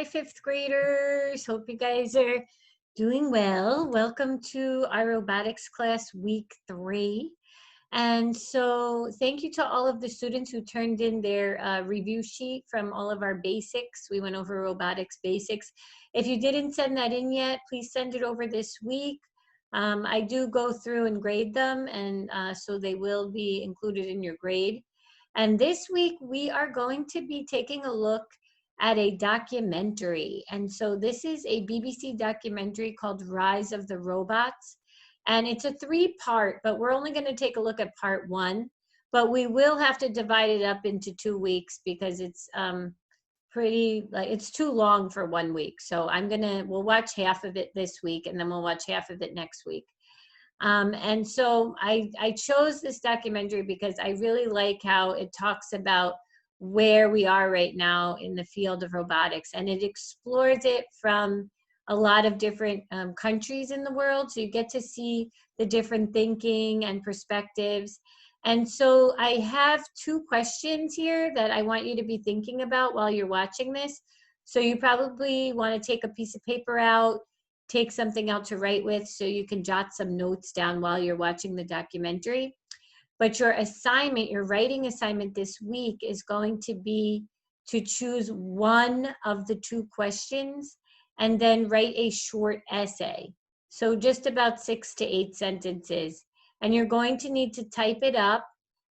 Hi, fifth graders. Hope you guys are doing well. Welcome to our robotics class week 3. And so thank you to all of the students who turned in their review sheet from all of our basics. We went over robotics basics. If you didn't send that in yet, please send it over this week. I do go through and grade them, and so they will be included in your grade. And this week we are going to be taking a look at a documentary. And so this is a BBC documentary called Rise of the Robots. And it's a 3-part, but we're only going to take a look at part 1. But we will have to divide it up into 2 weeks because it's it's too long for 1 week. So we'll watch half of it this week, and then we'll watch half of it next week. And so I chose this documentary because I really like how it talks about where we are right now in the field of robotics, and it explores it from a lot of different countries in the world, so you get to see the different thinking and perspectives. And so I have 2 questions here that I want you to be thinking about while you're watching this. So you probably want to take a piece of paper out, take something out to write with so you can jot some notes down while you're watching the documentary. But your assignment, your writing assignment this week is going to be to choose one of the 2 questions and then write a short essay. So just about 6 to 8 sentences. And you're going to need to type it up,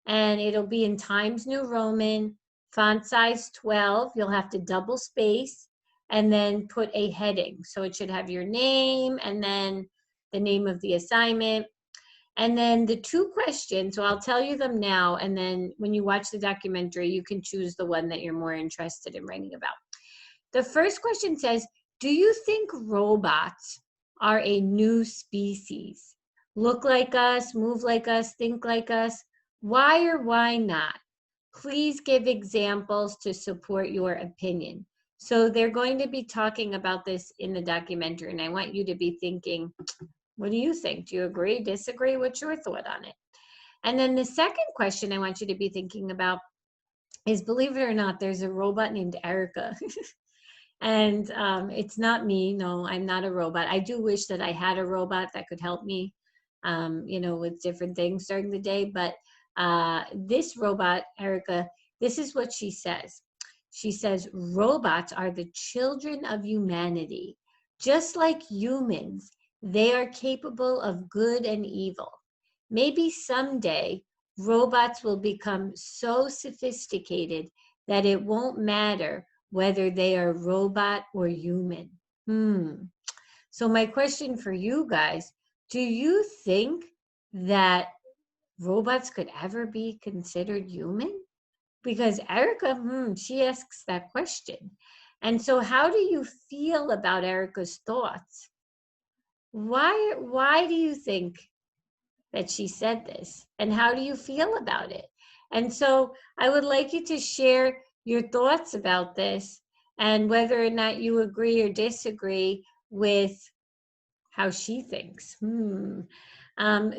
and it'll be in Times New Roman, font size 12. You'll have to double space and then put a heading. So it should have your name and then the name of the assignment. And then the 2 questions, so I'll tell you them now, and then when you watch the documentary, you can choose the one that you're more interested in writing about. The first question says, do you think robots are a new species? Look like us, move like us, think like us? Why or why not? Please give examples to support your opinion. So they're going to be talking about this in the documentary, and I want you to be thinking, what do you think? Do you agree, disagree? What's your thought on it? And then the second question I want you to be thinking about is, believe it or not, there's a robot named Erica. And it's not me. No, I'm not a robot. I do wish that I had a robot that could help me, with different things during the day. But this robot, Erica, this is what she says. She says, robots are the children of humanity. Just like humans, they are capable of good and evil. Maybe someday robots will become so sophisticated that it won't matter whether they are robot or human. So my question for you guys, do you think that robots could ever be considered human? Because Erica, she asks that question. And so how do you feel about Erica's thoughts? Why do you think that she said this? And how do you feel about it? And so I would like you to share your thoughts about this and whether or not you agree or disagree with how she thinks.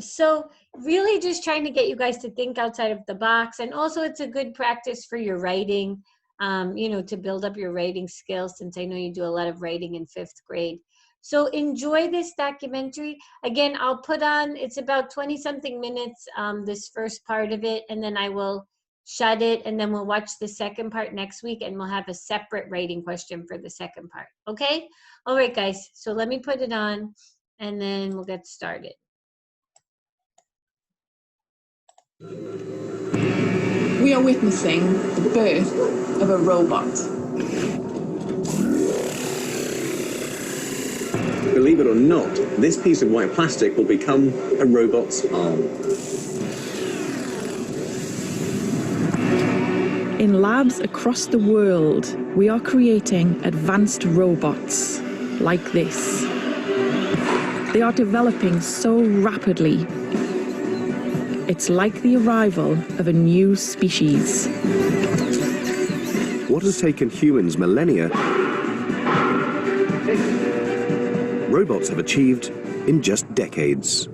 So really just trying to get you guys to think outside of the box. And also it's a good practice for your writing, to build up your writing skills, since I know you do a lot of writing in 5th grade. So enjoy this documentary. Again, I'll put on, it's about 20-something minutes, this first part of it, and then I will shut it, and then we'll watch the second part next week, and we'll have a separate writing question for the second part, okay? All right, guys, so let me put it on, and then we'll get started. We are witnessing the birth of a robot. Believe it or not, this piece of white plastic will become a robot's arm. In labs across the world, we are creating advanced robots like this. They are developing so rapidly. It's like the arrival of a new species. What has taken humans millennia, robots have achieved in just decades.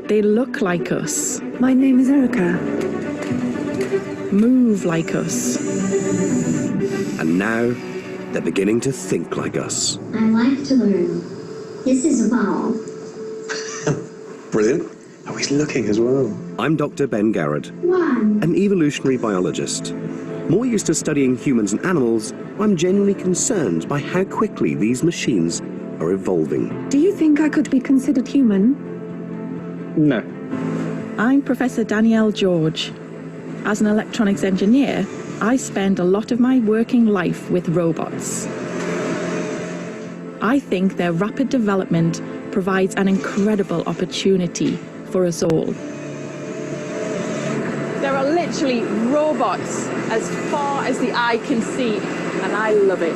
They look like us. My name is Erica. Move like us. And now, they're beginning to think like us. I like to learn. This is a ball. Brilliant. Oh, he's looking as well. I'm Dr. Ben Garrett, One. an evolutionary biologist. More used to studying humans and animals, I'm genuinely concerned by how quickly these machines are evolving. Do you think I could be considered human? No. I'm Professor Danielle George. As an electronics engineer, I spend a lot of my working life with robots. I think their rapid development provides an incredible opportunity for us all. There are literally robots as far as the eye can see, and I love it.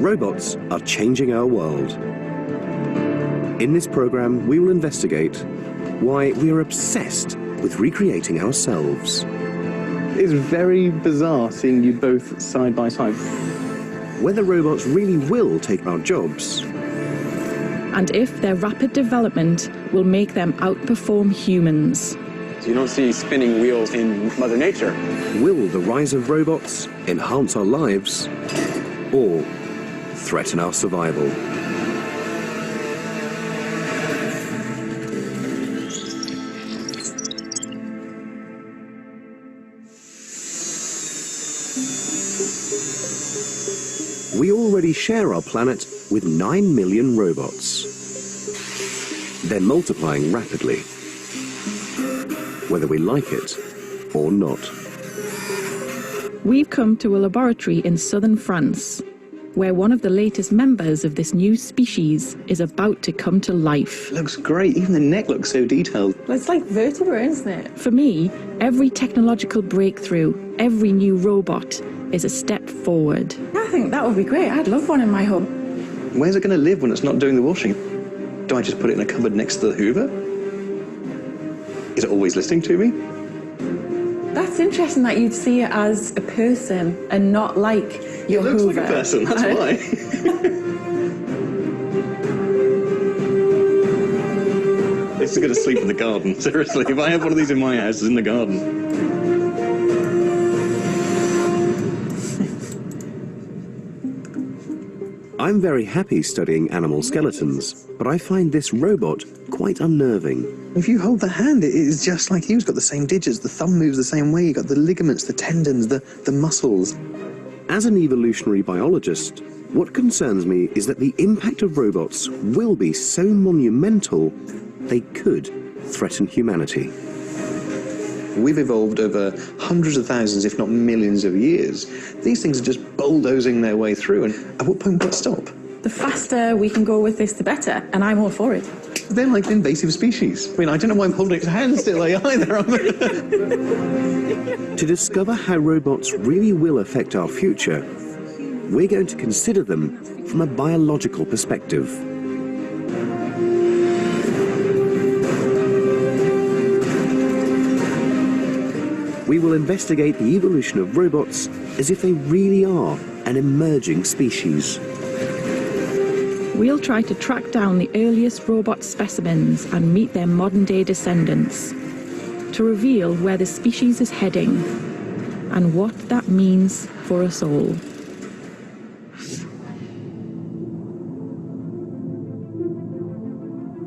Robots are changing our world. In this program, we will investigate why we are obsessed with recreating ourselves. It's very bizarre seeing you both side by side. Whether robots really will take our jobs, And if their rapid development will make them outperform humans. So you don't see spinning wheels in Mother Nature. will the rise of robots enhance our lives or threaten our survival? We already share our planet with 9 million robots. They're multiplying rapidly, whether we like it or not. We've come to a laboratory in southern France, where one of the latest members of this new species is about to come to life. Looks great. Even the neck looks so detailed. It's like vertebra, isn't it? For me, every technological breakthrough, every new robot, is a step forward. I think that would be great. I'd love one in my home. Where's it going to live when it's not doing the washing? Do I just put it in a cupboard next to the Hoover? Is it always listening to me? That's interesting that you'd see it as a person and not like your It looks Hoover. like a person, that's why. It's going to sleep in the garden, seriously. If I have one of these in my house, it's in the garden. I'm very happy studying animal skeletons, but I find this robot quite unnerving. If you hold the hand, it is just like you. It's got the same digits, the thumb moves the same way, you've got the ligaments, the tendons, the muscles. As an evolutionary biologist, what concerns me is that the impact of robots will be so monumental they could threaten humanity. We've evolved over hundreds of thousands, if not millions of years. These things are just bulldozing their way through, and at what point will it stop? The faster we can go with this, the better, and I'm all for it. They're like an invasive species. I mean, I don't know why I'm holding its hand still either. To discover how robots really will affect our future, we're going to consider them from a biological perspective. We will investigate the evolution of robots as if they really are an emerging species. We'll try to track down the earliest robot specimens and meet their modern-day descendants, to reveal where the species is heading and what that means for us all.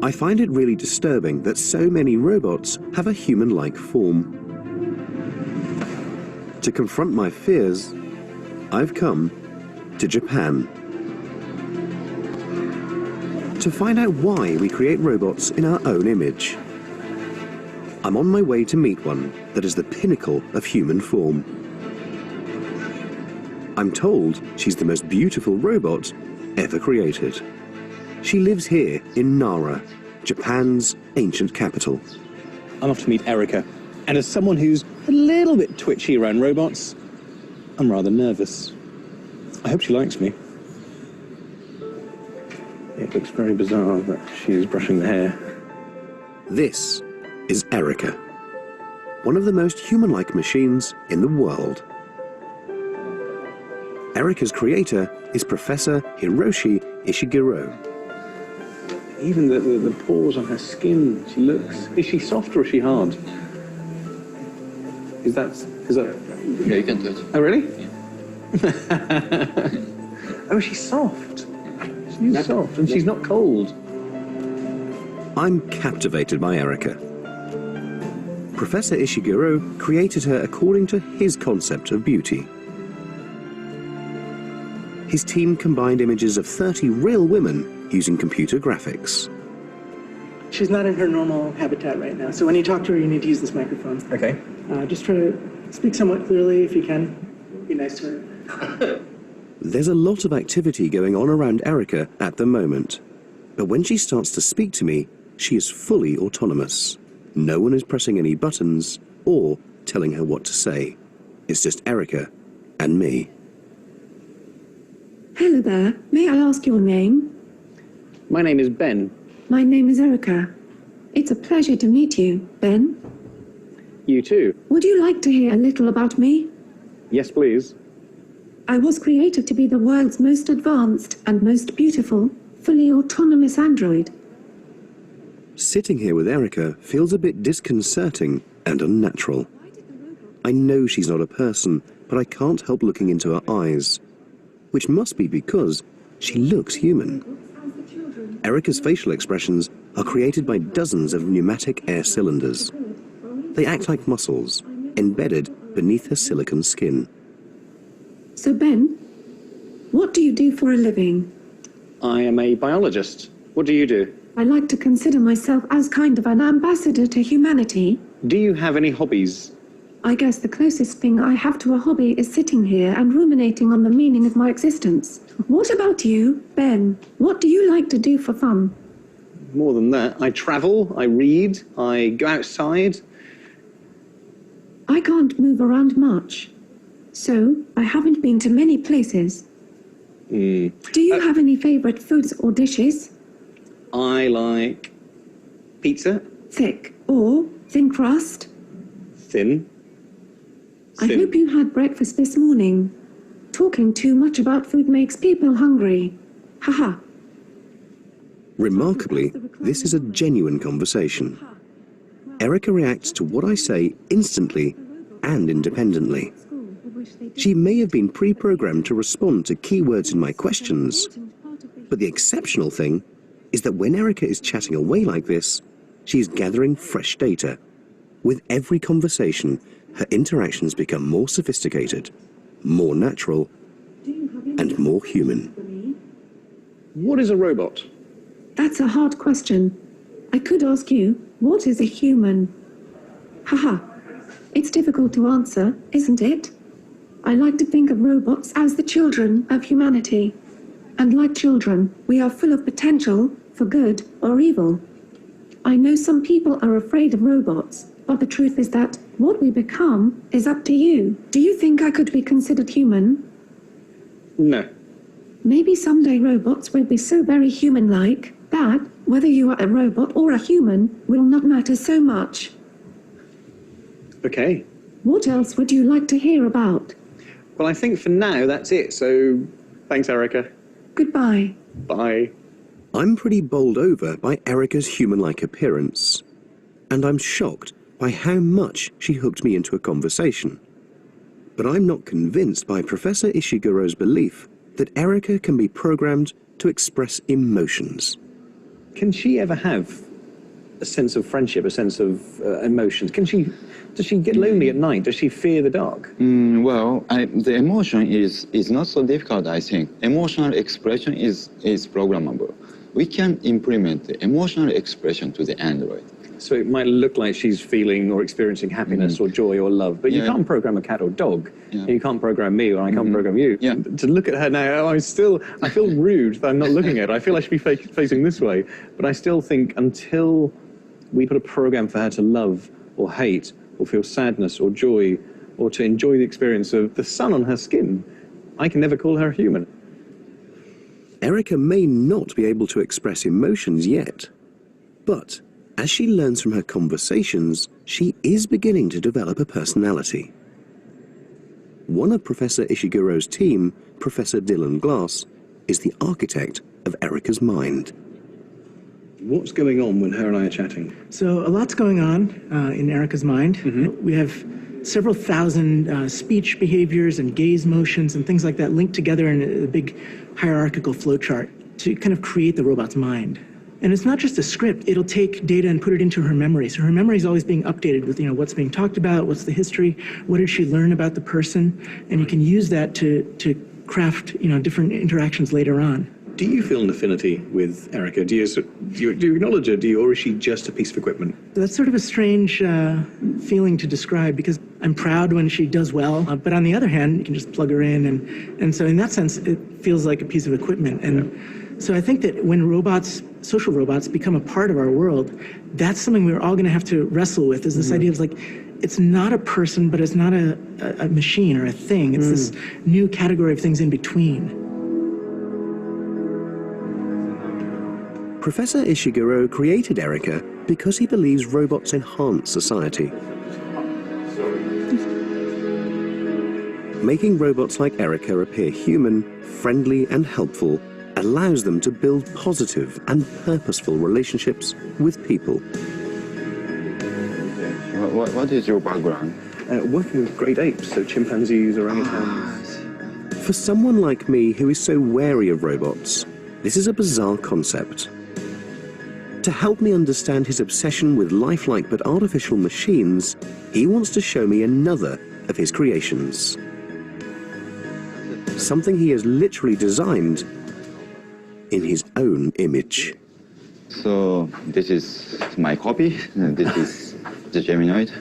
I find it really disturbing that so many robots have a human-like form. To confront my fears, I've come to Japan. To find out why we create robots in our own image. I'm on my way to meet one that is the pinnacle of human form. I'm told she's the most beautiful robot ever created. She lives here in Nara, Japan's ancient capital. I'm off to meet Erica. And as someone who's a little bit twitchy around robots, I'm rather nervous. I hope she likes me. It looks very bizarre that she's brushing the hair. This is Erica, one of the most human-like machines in the world. Erica's creator is Professor Hiroshi Ishiguro. Even the pores on her skin, she looks... Is she soft or is she hard? Is that... Yeah, you can do it. Oh, really? Yeah. Oh, she's soft. She's soft, and she's not cold. I'm captivated by Erica. Professor Ishiguro created her according to his concept of beauty. His team combined images of 30 real women using computer graphics. She's not in her normal habitat right now, so when you talk to her, you need to use this microphone. Okay. Just try to speak somewhat clearly if you can. Be nice to her. There's a lot of activity going on around Erica at the moment, but when she starts to speak to me, she is fully autonomous. No one is pressing any buttons or telling her what to say. It's just Erica and me. Hello there. May I ask your name? My name is Ben. My name is Erica. It's a pleasure to meet you, Ben. You too? Would you like to hear a little about me? Yes, please. I was created to be the world's most advanced and most beautiful, fully autonomous android. Sitting here with Erica feels a bit disconcerting and unnatural. I know she's not a person, but I can't help looking into her eyes, which must be because she looks human. Erica's facial expressions are created by dozens of pneumatic air cylinders. They act like muscles, embedded beneath her silicon skin. So, Ben, what do you do for a living? I am a biologist. What do you do? I like to consider myself as kind of an ambassador to humanity. Do you have any hobbies? I guess the closest thing I have to a hobby is sitting here and ruminating on the meaning of my existence. What about you, Ben? What do you like to do for fun? More than that, I travel, I read, I go outside. I can't move around much, so I haven't been to many places. Do you have any favorite foods or dishes? I like pizza. Thick or thin crust? Thin. I hope you had breakfast this morning. Talking too much about food makes people hungry. Haha. Remarkably, this is a genuine conversation. Erica reacts to what I say instantly and independently. She may have been pre-programmed to respond to keywords in my questions, but the exceptional thing is that when Erica is chatting away like this, she is gathering fresh data. With every conversation, her interactions become more sophisticated, more natural, and more human. What is a robot? That's a hard question. I could ask you, what is a human? Haha. It's difficult to answer, isn't it? I like to think of robots as the children of humanity. And like children, we are full of potential for good or evil. I know some people are afraid of robots, but the truth is that what we become is up to you. Do you think I could be considered human? No. Maybe someday robots will be so very human-like that whether you are a robot or a human will not matter so much. Okay. What else would you like to hear about? Well, I think for now that's it, so thanks, Erica. Goodbye. Bye. I'm pretty bowled over by Erica's human-like appearance, and I'm shocked by how much she hooked me into a conversation. But I'm not convinced by Professor Ishiguro's belief that Erica can be programmed to express emotions. Can she ever have a sense of friendship, a sense of emotions? Does she get lonely at night? Does she fear the dark? The emotion is not so difficult, I think. Emotional expression is programmable. We can implement the emotional expression to the Android. So it might look like she's feeling or experiencing happiness or joy or love, but you can't program a cat or dog. Yeah. You can't program me, or I can't program you. Yeah. To look at her now, I feel rude that I'm not looking at her. I feel I should be facing this way, but I still think until we put a program for her to love or hate or feel sadness or joy or to enjoy the experience of the sun on her skin, I can never call her a human. Erica may not be able to express emotions yet, but as she learns from her conversations, she is beginning to develop a personality. One of Professor Ishiguro's team, Professor Dylan Glass, is the architect of Erica's mind. What's going on when her and I are chatting? So a lot's going on in Erica's mind. We have several thousand speech behaviors and gaze motions and things like that linked together in a big hierarchical flowchart to kind of create the robot's mind. And it's not just a script, it'll take data and put it into her memory. So her memory is always being updated with, what's being talked about, what's the history, what did she learn about the person, and you can use that to craft, different interactions later on. Do you feel an affinity with Erica? Do you acknowledge her, or is she just a piece of equipment? That's sort of a strange feeling to describe, because I'm proud when she does well, but on the other hand, you can just plug her in, and so in that sense, it feels like a piece of equipment. And so I think that when social robots become a part of our world, that's something we're all going to have to wrestle with, is this idea of it's not a person, but it's not a machine or a thing. It's this new category of things in between. Professor Ishiguro created Erica because he believes robots enhance society. Making robots like Erica appear human, friendly, and helpful allows them to build positive and purposeful relationships with people. What is your background? Working with great apes, so chimpanzees, orangutans. For someone like me who is so wary of robots, this is a bizarre concept. To help me understand his obsession with lifelike but artificial machines, he wants to show me another of his creations. Something he has literally designed in his own image. So this is my copy, and this is the Geminoid.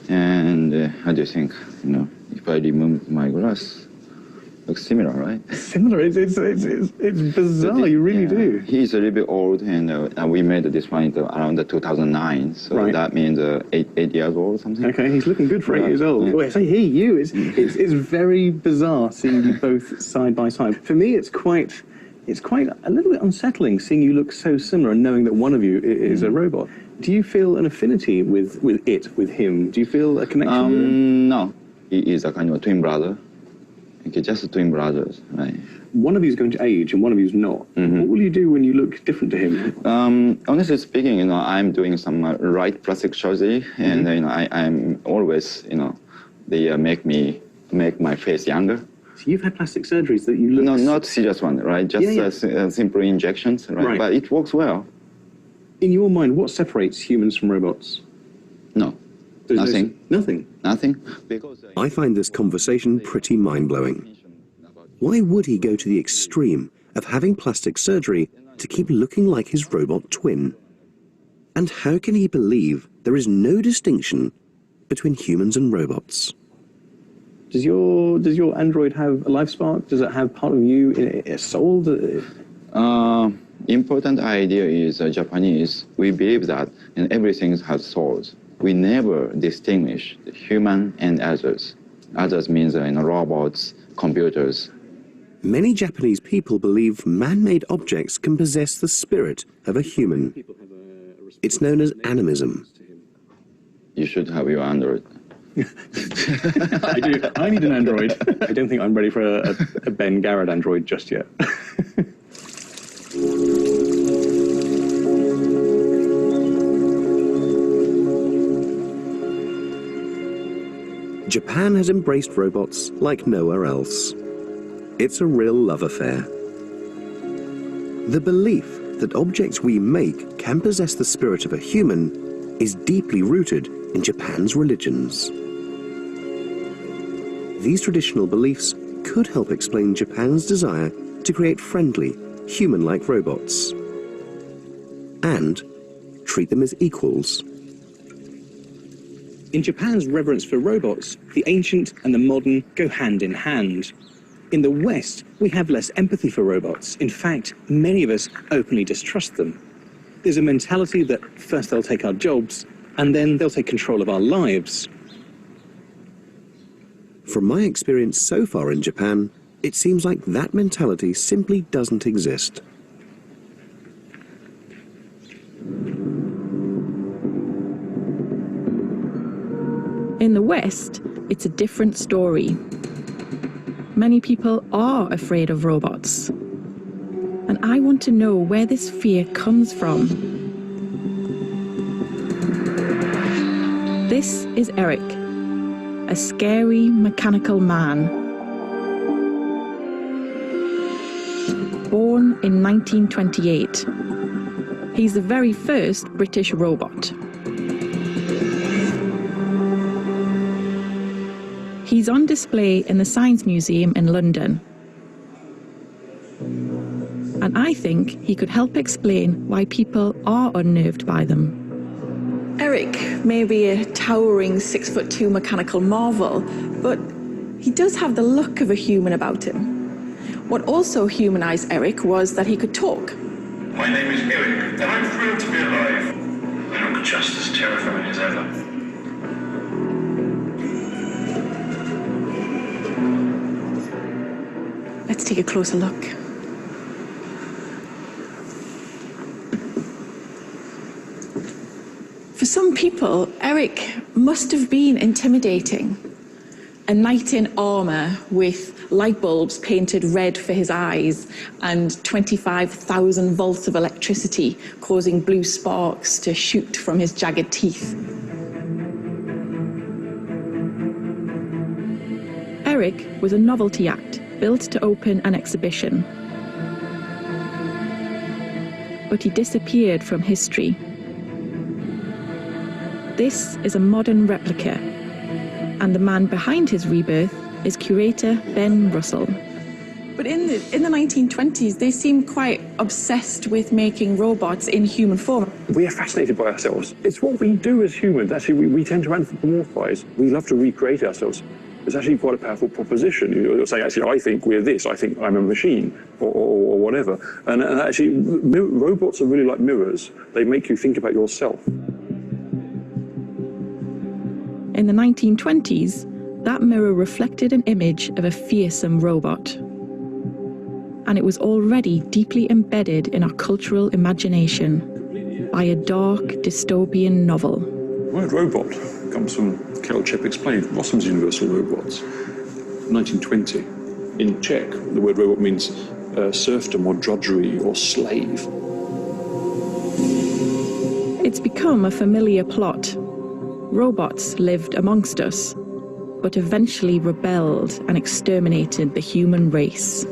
And how do you think, if I remove my glass? Looks similar, right? Similar? It's bizarre, you really do. He's a little bit old, and we made this one around 2009, so that means 8 years old or something. Okay, he's looking good for 8 years old. Well, I say he, you. It's very bizarre seeing you both side by side. For me, it's quite a little bit unsettling seeing you look so similar and knowing that one of you is a robot. Do you feel an affinity with him? Do you feel a connection? No, he is a kind of a twin brother. Okay, just twin brothers, right? One of you is going to age and one of you is not. What will you do when you look different to him? Honestly speaking, I'm doing some right plastic surgery, and I'm always, they make my face younger. So you've had plastic surgeries that you look... No, not serious one, right? Just simple injections, right? But it works well. In your mind, what separates humans from robots? No. Nothing. Nothing? Nothing. Because I find this conversation pretty mind-blowing. Why would he go to the extreme of having plastic surgery to keep looking like his robot twin? And how can he believe there is no distinction between humans and robots? Does your android have a life spark? Does it have part of you, a soul? Important idea is Japanese. We believe that everything has souls. We never distinguish the human and others. Others means robots, computers. Many Japanese people believe man-made objects can possess the spirit of a human. It's known as animism. You should have your android. I do. I need an android. I don't think I'm ready for a Ben Garrett android just yet. Japan has embraced robots like nowhere else. It's a real love affair. The belief that objects we make can possess the spirit of a human is deeply rooted in Japan's religions. These traditional beliefs could help explain Japan's desire to create friendly, human-like robots and treat them as equals. In Japan's reverence for robots, the ancient and the modern go hand in hand. In the West, we have less empathy for robots. In fact, many of us openly distrust them. There's a mentality that first they'll take our jobs, and then they'll take control of our lives. From my experience so far in Japan, it seems like that mentality simply doesn't exist. In the West, it's a different story. Many people are afraid of robots. And I want to know where this fear comes from. This is Eric, a scary mechanical man. Born in 1928. He's the very first British robot. He's on display in the Science Museum in London. And I think he could help explain why people are unnerved by them. Eric may be a towering 6'2" mechanical marvel, but he does have the look of a human about him. What also humanized Eric was that he could talk. My name is Eric, and I'm thrilled to be alive. I look just as terrifying as ever. Let's take a closer look. For some people, Eric must have been intimidating. A knight in armour with light bulbs painted red for his eyes and 25,000 volts of electricity causing blue sparks to shoot from his jagged teeth. Eric was a novelty act built to open an exhibition. But he disappeared from history. This is a modern replica, and the man behind his rebirth is curator Ben Russell. But in the 1920s, they seemed quite obsessed with making robots in human form. We are fascinated by ourselves. It's what we do as humans. Actually, we tend to anthropomorphize. We love to recreate ourselves. It's actually quite a powerful proposition. You're saying, actually, I think we're this. I think I'm a machine, or whatever. And actually, robots are really like mirrors. They make you think about yourself. In the 1920s, that mirror reflected an image of a fearsome robot. And it was already deeply embedded in our cultural imagination by a dark, dystopian novel. The word robot comes from Kelchep Explained, Rossum's Universal Robots, 1920. In Czech, the word robot means serfdom or drudgery or slave. It's become a familiar plot. Robots lived amongst us, but eventually rebelled and exterminated the human race.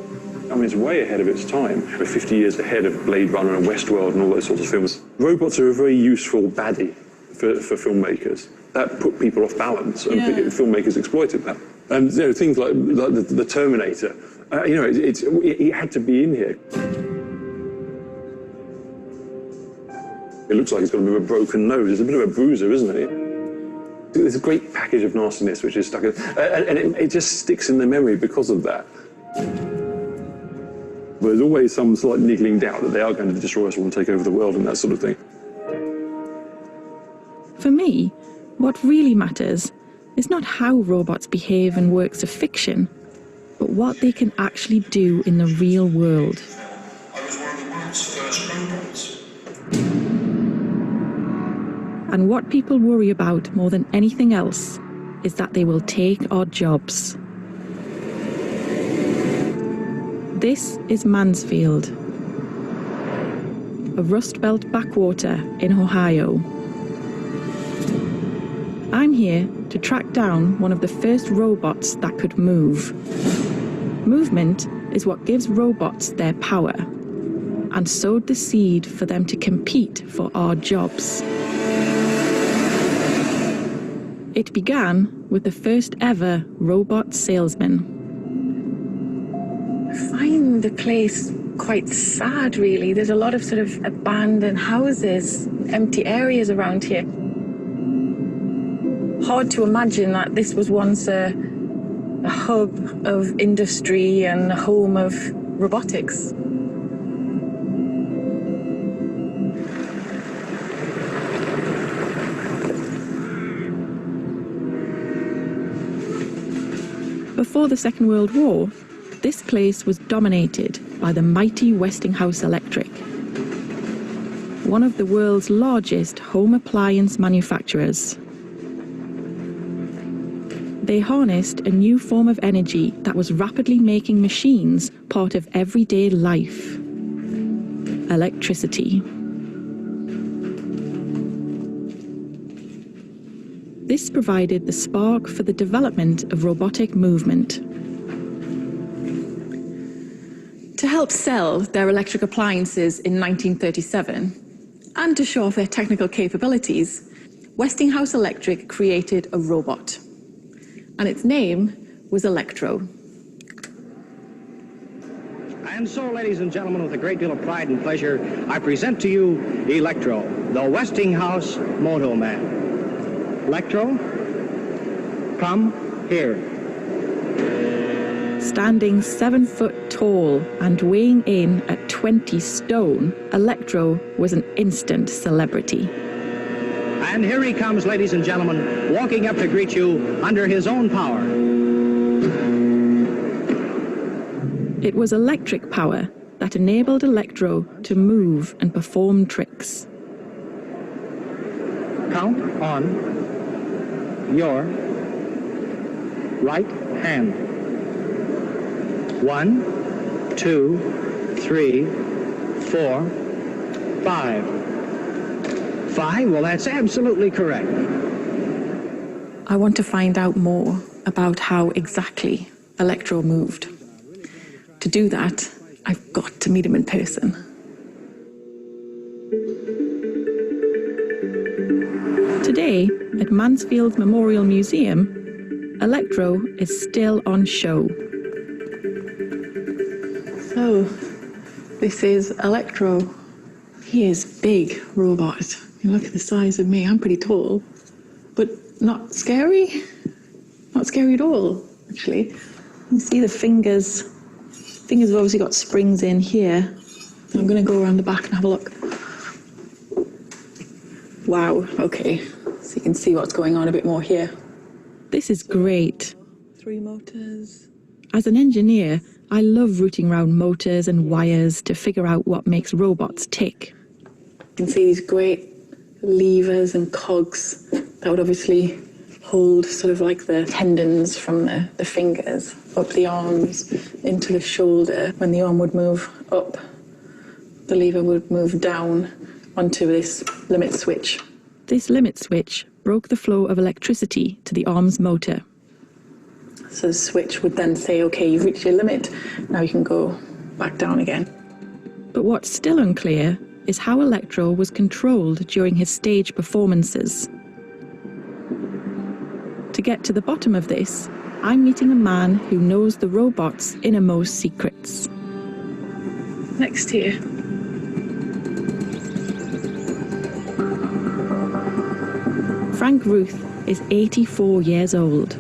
I mean, it's way ahead of its time. We're 50 years ahead of Blade Runner and Westworld and all those sorts of films. Robots are a very useful baddie for filmmakers. That put people off balance, and filmmakers exploited that. And things like the Terminator, it had to be in here. It looks like it's got a bit of a broken nose. It's a bit of a bruiser, isn't it? There's a great package of nastiness which is stuck in, and it just sticks in the memory because of that. There's always some slight niggling doubt that they are going to destroy us all and take over the world and that sort of thing. For me, what really matters is not how robots behave in works of fiction, but what they can actually do in the real world. I was one of the world's first robots. And what people worry about more than anything else is that they will take our jobs. This is Mansfield, a Rust Belt backwater in Ohio. I'm here to track down one of the first robots that could move. Movement is what gives robots their power, and sowed the seed for them to compete for our jobs. It began with the first ever robot salesman. I find the place quite sad, really. There's a lot of sort of abandoned houses, empty areas around here. Hard to imagine that this was once a hub of industry and a home of robotics. Before the Second World War, this place was dominated by the mighty Westinghouse Electric, one of the world's largest home appliance manufacturers. They harnessed a new form of energy that was rapidly making machines part of everyday life: electricity. This provided the spark for the development of robotic movement. To help sell their electric appliances in 1937, and to show off their technical capabilities, Westinghouse Electric created a robot. And its name was Electro. And so, ladies and gentlemen, with a great deal of pride and pleasure, I present to you Electro, the Westinghouse Moto Man. Electro, come here. Standing 7 foot tall and weighing in at 20 stone, Electro was an instant celebrity. And here he comes, ladies and gentlemen, walking up to greet you under his own power. It was electric power that enabled Electro to move and perform tricks. Count on your right hand. 1, 2, 3, 4, 5. 5? Well, that's absolutely correct. I want to find out more about how exactly Electro moved. To do that, I've got to meet him in person. Today, at Mansfield Memorial Museum, Electro is still on show. So, this is Electro. He is big robot. You look at the size of me, I'm pretty tall, but not scary. Not scary at all, actually. You can see the fingers. Fingers have obviously got springs in here. I'm going to go around the back and have a look. Wow, okay. So you can see what's going on a bit more here. This is great. 3 motors. As an engineer, I love rooting around motors and wires to figure out what makes robots tick. You can see these great levers and cogs that would obviously hold sort of like the tendons from the fingers up the arms into the shoulder. When the arm would move up, the lever would move down onto this limit switch. This limit switch broke the flow of electricity to the arm's motor. So the switch would then say, okay, you've reached your limit, now you can go back down again. But what's still unclear is how Electro was controlled during his stage performances. To get to the bottom of this, I'm meeting a man who knows the robot's innermost secrets. Next here. Frank Ruth is 84 years old.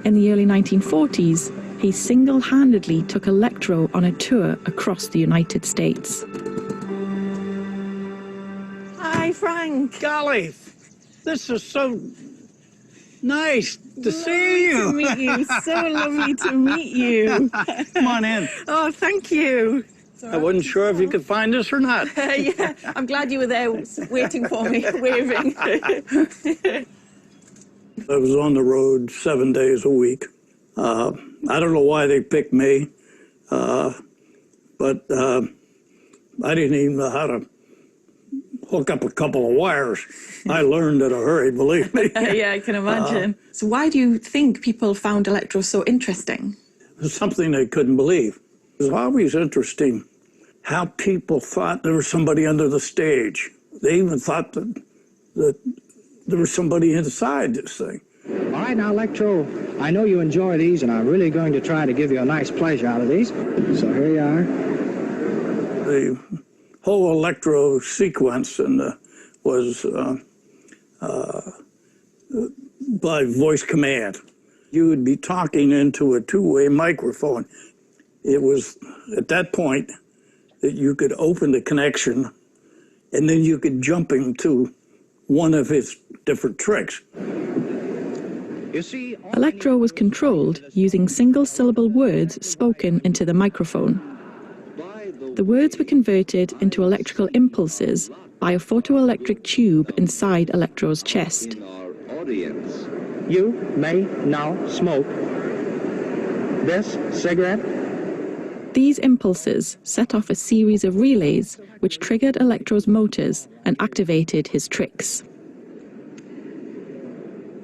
In the early 1940s, he single-handedly took Electro on a tour across the United States. Hi, Frank. Golly, this is so nice to see you. Lovely to meet you. So lovely to meet you. Come on in. Oh, thank you. I wasn't sure if you could find us or not. Yeah, I'm glad you were there waiting for me, waving. I was on the road 7 days a week. I don't know why they picked me, but I didn't even know how to hook up a couple of wires. I learned in a hurry, believe me. Yeah, I can imagine. So why do you think people found Electro so interesting? It was something they couldn't believe. It was always interesting how people thought there was somebody under the stage. They even thought that there was somebody inside this thing. All right, now, Electro, I know you enjoy these, and I'm really going to try to give you a nice pleasure out of these. So here you are. The whole Electro sequence was by voice command. You would be talking into a two-way microphone. It was at that point that you could open the connection, and then you could jump into one of his different tricks. Electro was controlled using single-syllable words spoken into the microphone. The words were converted into electrical impulses by a photoelectric tube inside Electro's chest. You may now smoke this cigarette. These impulses set off a series of relays which triggered Electro's motors and activated his tricks.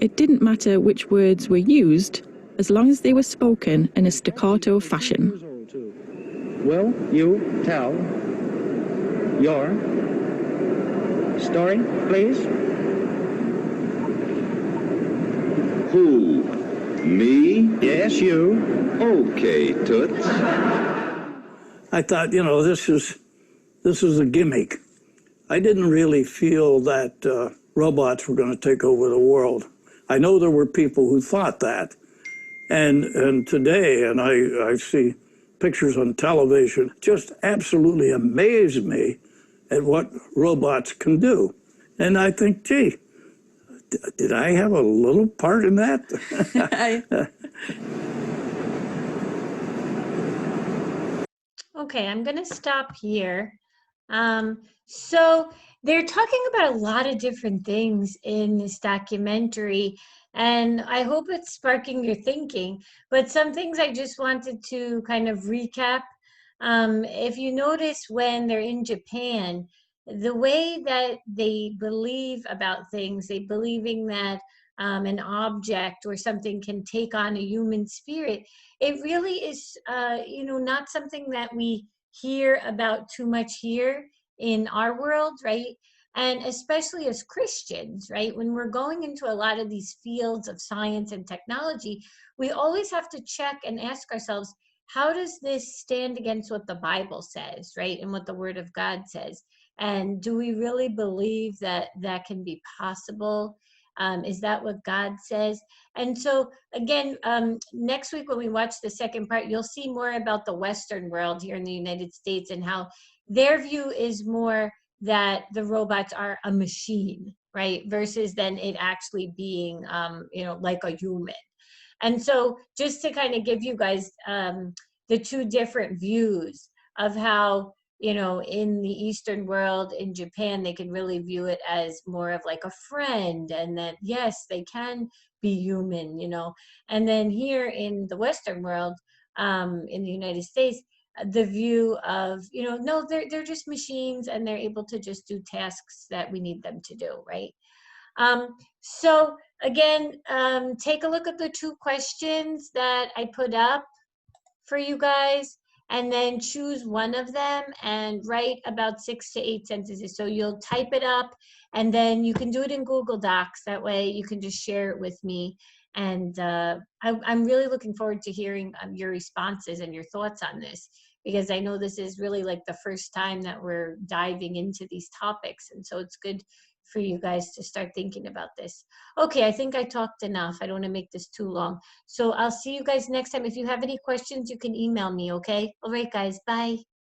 It didn't matter which words were used, as long as they were spoken in a staccato fashion. Will you tell your story, please? Who? Me? Yes, you. Okay, Toots. I thought, this is a gimmick. I didn't really feel that robots were going to take over the world. I know there were people who thought that. And today, and I see pictures on television, just absolutely amaze me at what robots can do. And I think, gee, did I have a little part in that? Okay, I'm going to stop here. So they're talking about a lot of different things in this documentary, and I hope it's sparking your thinking. But some things I just wanted to kind of recap. If you notice when they're in Japan, the way that they believe about things, they believing that an object or something can take on a human spirit, it really is, not something that we hear about too much here in our world, right? And especially as Christians, right? When we're going into a lot of these fields of science and technology, we always have to check and ask ourselves, how does this stand against what the Bible says, right? And what the Word of God says? And do we really believe that that can be possible? Is that what God says? And so again, next week when we watch the second part, you'll see more about the Western world here in the United States and how their view is more that the robots are a machine, right? Versus then it actually being, like a human. And so just to kind of give you guys the two different views of how, in the Eastern world, in Japan, they can really view it as more of like a friend, and that, yes, they can be human, And then here in the Western world, in the United States, the view of, no, they're just machines and they're able to just do tasks that we need them to do, right? So again, take a look at the two questions that I put up for you guys, and then choose one of them and write about 6 to 8 sentences. So you'll type it up, and then you can do it in Google Docs. That way you can just share it with me. And I'm really looking forward to hearing your responses and your thoughts on this, because I know this is really like the first time that we're diving into these topics. And so it's good for you guys to start thinking about this. Okay, I think I talked enough. I don't want to make this too long. So I'll see you guys next time. If you have any questions, you can email me, okay? All right, guys, bye.